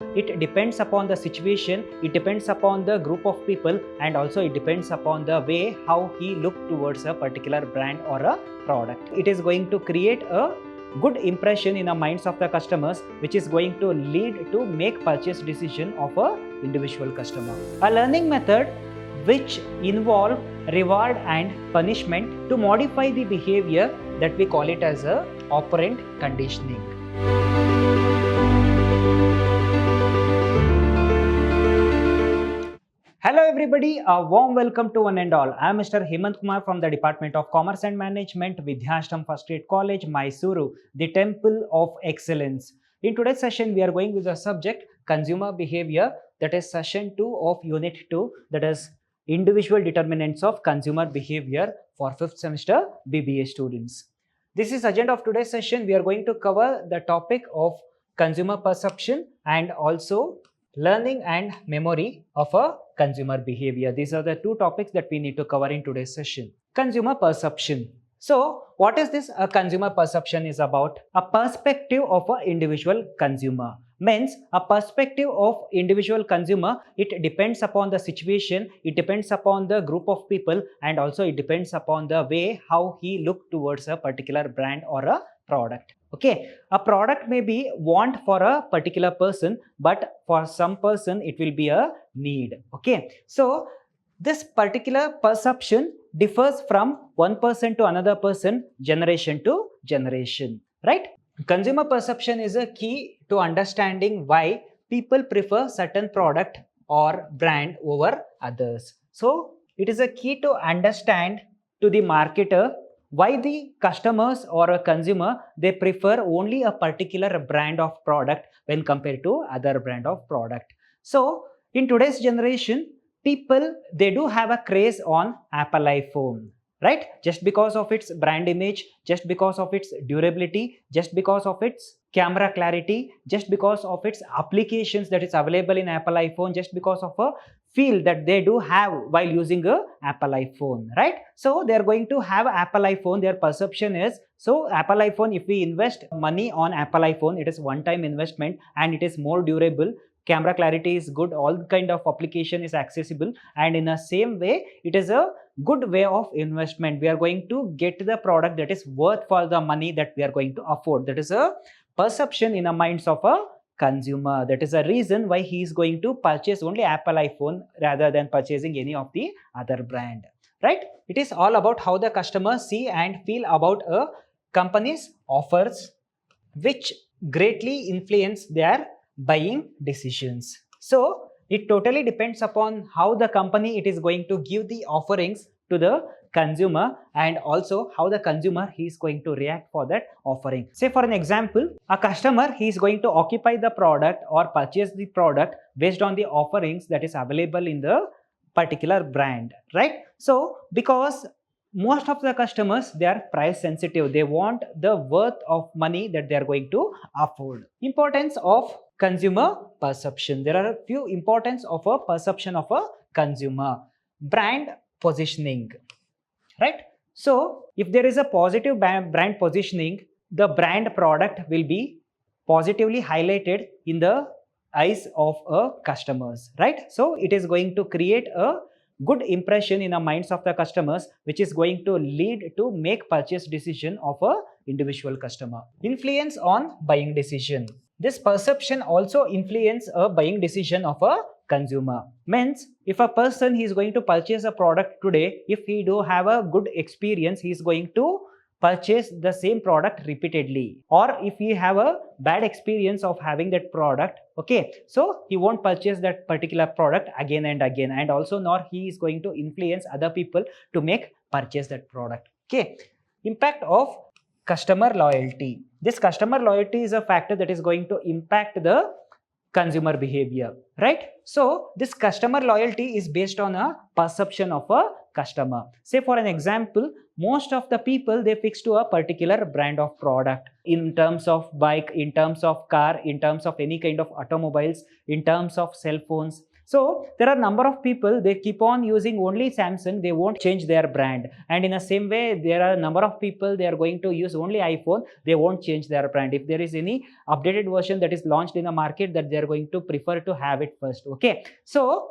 It depends upon the situation, it depends upon the group of people, and also it depends upon the way how he look towards a particular brand or a product. It is going to create a good impression in the minds of the customers, which is going to lead to make purchase decision of a individual customer. A learning method which involve reward and punishment to modify the behavior, that we call it as a operant conditioning. Hello everybody, a warm welcome to one and all. I am Mr. Hemant Kumar from the Department of Commerce and Management, Vidhyaashram First Grade College, MYSURU, the Temple of Excellence. In today's session, we are going with the subject Consumer Behavior, that is session 2 of Unit 2, that is Individual Determinants of Consumer Behavior for 5th semester B.BA students. This is agenda of today's session. We are going to cover the topic of consumer perception and also learning and memory of a consumer behavior. These are the two topics that we need to cover in today's session. Consumer perception. So, what is this? A consumer perception is about a perspective of an individual consumer. Means a perspective of individual consumer, it depends upon the situation, it depends upon the group of people, and also it depends upon the way how he look towards a particular brand or a product. Okay, a product may be want for a particular person, but for some person it will be a need. Okay, so this particular perception differs from one person to another person, generation to generation, right? Consumer perception is a key to understanding why people prefer certain product or brand over others. So it is a key to understand to the marketer why the customers or a consumer, they prefer only a particular brand of product when compared to other brand of product. So in today's generation, people, they do have a craze on Apple iPhone, right? Just because of its brand image, just because of its durability, just because of its camera clarity, just because of its applications that is available in Apple iPhone, just because of a feel that they do have while using a Apple iPhone, right? So they are going to have Apple iPhone. Their perception is, so Apple iPhone, if we invest money on Apple iPhone, it is one-time investment and it is more durable. Camera clarity is good, all kind of application is accessible, and in the same way it is a good way of investment. We are going to get the product that is worth for the money that we are going to afford. That is a perception in the minds of a consumer. That is a reason why he is going to purchase only Apple iPhone rather than purchasing any of the other brand, right? It is all about how the customers see and feel about a company's offers, which greatly influence their buying decisions. So it totally depends upon how the company it is going to give the offerings to the consumer, and also how the consumer he is going to react for that offering. Say for an example, a customer he is going to occupy the product or purchase the product based on the offerings that is available in the particular brand, right? So because most of the customers, they are price sensitive, they want the worth of money that they are going to afford. Importance of consumer perception. There are a few importance of a perception of a consumer. Brand positioning, right? So if there is a positive brand positioning, the brand product will be positively highlighted in the eyes of a customers, right? So it is going to create a good impression in the minds of the customers, which is going to lead to make purchase decision of a individual customer. Influence on buying decision. This perception also influence a buying decision of a consumer. Means if a person he is going to purchase a product today, if he do have a good experience, he is going to purchase the same product repeatedly. Or if he have a bad experience of having that product, okay, so he won't purchase that particular product again and again, and also nor he is going to influence other people to make purchase that product. Okay, impact of customer loyalty. This customer loyalty is a factor that is going to impact the consumer behavior, right? So this customer loyalty is based on a perception of a customer. Say for an example, most of the people they fix to a particular brand of product in terms of bike, in terms of car, in terms of any kind of automobiles, in terms of cell phones. So there are number of people, they keep on using only Samsung, they won't change their brand. And in the same way, there are a number of people, they are going to use only iPhone, they won't change their brand. If there is any updated version that is launched in the market, that they are going to prefer to have it first. Okay, so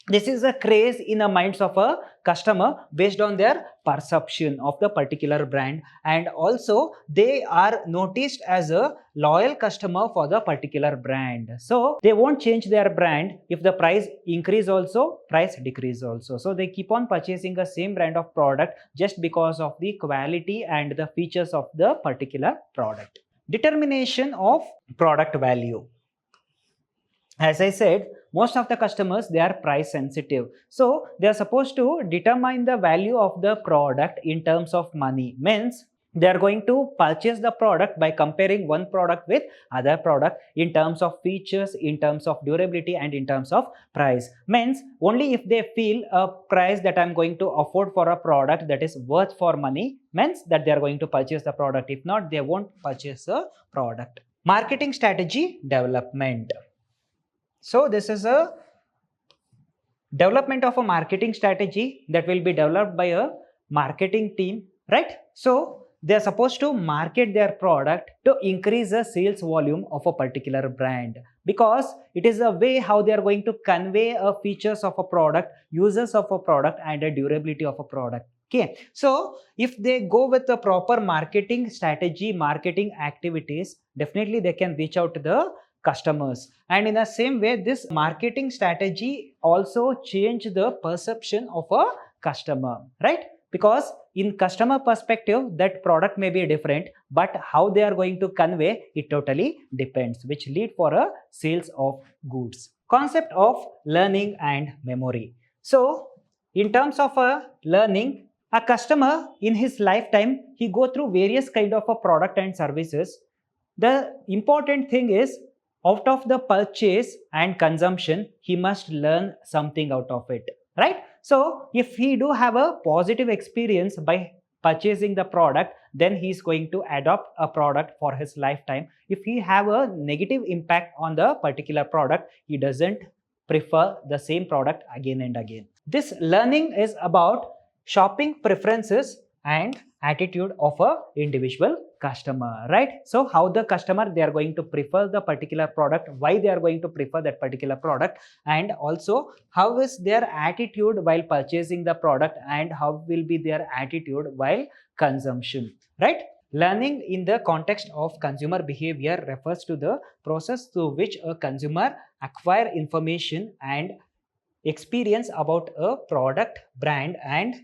this is a craze in the minds of a customer based on their perception of the particular brand, and also they are noticed as a loyal customer for the particular brand. So they won't change their brand if the price increase also, price decrease also. So they keep on purchasing the same brand of product just because of the quality and the features of the particular product. Determination of product value. As I said, most of the customers, they are price sensitive. So they are supposed to determine the value of the product in terms of money. Means they are going to purchase the product by comparing one product with other product in terms of features, in terms of durability, and in terms of price. Means only if they feel a price that I'm going to afford for a product that is worth for money, means that they are going to purchase the product. If not, they won't purchase the product. Marketing strategy development. So this is a development of a marketing strategy that will be developed by a marketing team, right? So they are supposed to market their product to increase the sales volume of a particular brand, because it is a way how they are going to convey a features of a product, uses of a product, and a durability of a product. Okay, so if they go with the proper marketing strategy, marketing activities, definitely they can reach out to the customers. And in the same way, this marketing strategy also change the perception of a customer, right? Because in customer perspective, that product may be different, but how they are going to convey it totally depends, which lead for a sales of goods. Concept of learning and memory. So in terms of a learning, a customer in his lifetime, he go through various kind of a product and services. The important thing is, out of the purchase and consumption, he must learn something out of it, right? So if he do have a positive experience by purchasing the product, then he is going to adopt a product for his lifetime. If he have a negative impact on the particular product, he doesn't prefer the same product again and again. This learning is about shopping preferences and attitude of a individual customer, right? So how the customer, they are going to prefer the particular product, why they are going to prefer that particular product, and also how is their attitude while purchasing the product, and how will be their attitude while consumption, right? Learning in the context of consumer behavior refers to the process through which a consumer acquire information and experience about a product, brand, and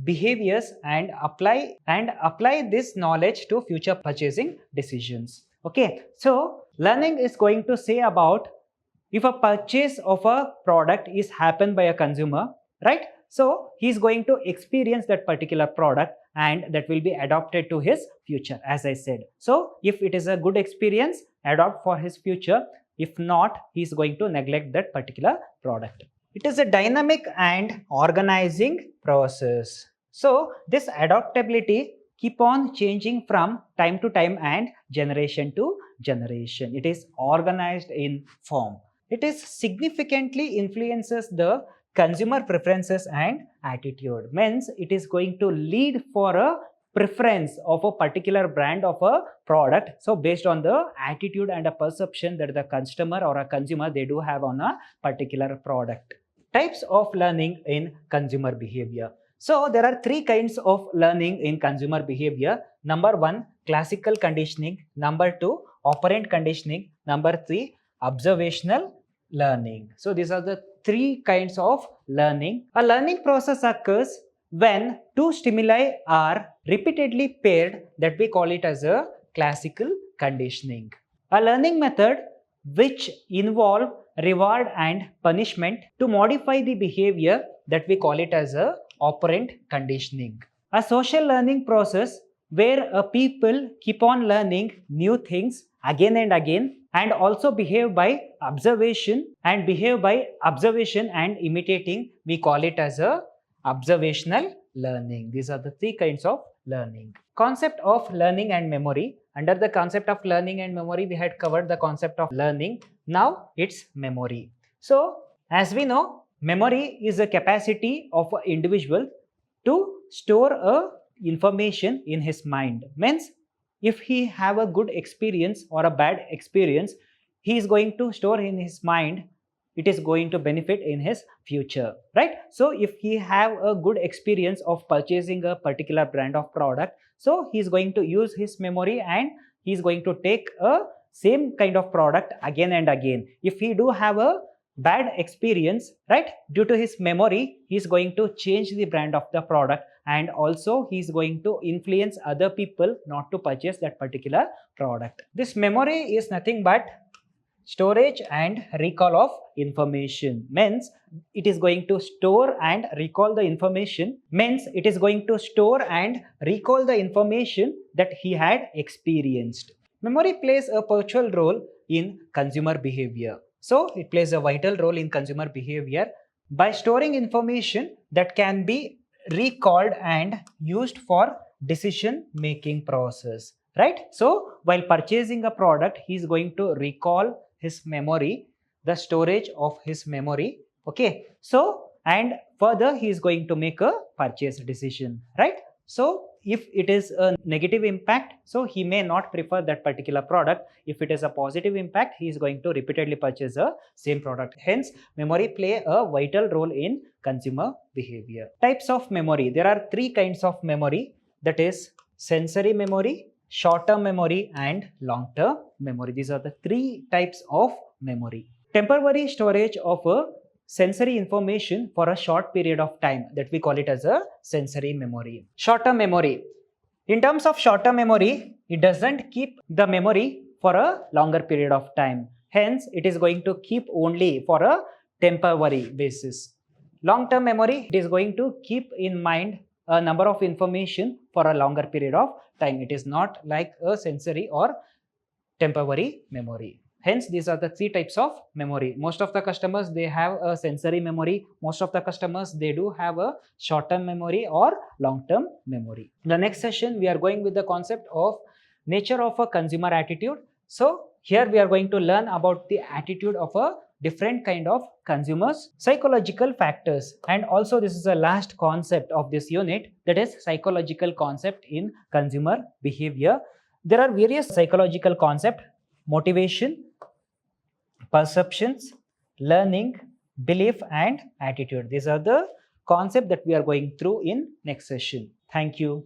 behaviors, and apply this knowledge to future purchasing decisions. Okay, so learning is going to say about if a purchase of a product is happened by a consumer, right? So he is going to experience that particular product, and that will be adopted to his future, as I said. So if it is a good experience, adopt for his future. If not, he is going to neglect that particular product. It is a dynamic and organizing process. So this adaptability keep on changing from time to time and generation to generation. It is organized in form. It is significantly influences the consumer preferences and attitude. Means it is going to lead for a preference of a particular brand of a product. So based on the attitude and a perception that the customer or a consumer, they do have on a particular product. Types of learning in consumer behavior. So there are three kinds of learning in consumer behavior. Number one, classical conditioning. Number two, operant conditioning. Number three, observational learning. So these are the three kinds of learning. A learning process occurs when two stimuli are repeatedly paired, that we call it as a classical conditioning. A learning method which involve reward and punishment to modify the behavior, that we call it as a operant conditioning. A social learning process where people keep on learning new things again and again, and also behave by observation and imitating, we call it as a observational learning. These are the three kinds of learning. Concept of learning and memory. Under the concept of learning and memory, we had covered the concept of learning. Now it's memory. So As we know, memory is a capacity of an individual to store a information in his mind. Means if he have a good experience or a bad experience, he is going to store in his mind, it is going to benefit in his future, right? So if he have a good experience of purchasing a particular brand of product, so he is going to use his memory and he is going to take a same kind of product again and again. If he do have a bad experience, right, due to his memory, he is going to change the brand of the product, and also he is going to influence other people not to purchase that particular product. This memory is nothing but storage and recall of information. Means it is going to store and recall the information, that he had experienced. Memory plays a pivotal role in consumer behavior. So it plays a vital role in consumer behavior by storing information that can be recalled and used for decision making process, right? So while purchasing a product, he is going to recall his memory, the storage of his memory. Okay, so and further he is going to make a purchase decision, right? So if it is a negative impact, so he may not prefer that particular product. If it is a positive impact, he is going to repeatedly purchase the same product. Hence memory play a vital role in consumer behavior. Types of memory: there are three kinds of memory, that is sensory memory, short-term memory and long-term memory. These are the three types of memory. Temporary storage of a sensory information for a short period of time, that we call it as a sensory memory. Short-term memory: in terms of short-term memory, it doesn't keep the memory for a longer period of time. Hence it is going to keep only for a temporary basis. Long-term memory, it is going to keep in mind a number of information for a longer period of time. It is not like a sensory or temporary memory. Hence these are the three types of memory. Most of the customers, they have a sensory memory. Most of the customers, they do have a short-term memory or long-term memory. In the next session, we are going with the concept of nature of a consumer attitude. So here we are going to learn about the attitude of a different kind of consumers, psychological factors, and also this is the last concept of this unit, that is psychological concept in consumer behavior. There are various psychological concepts: motivation, perceptions, learning, belief and attitude. These are the concepts that we are going through in next session. Thank you.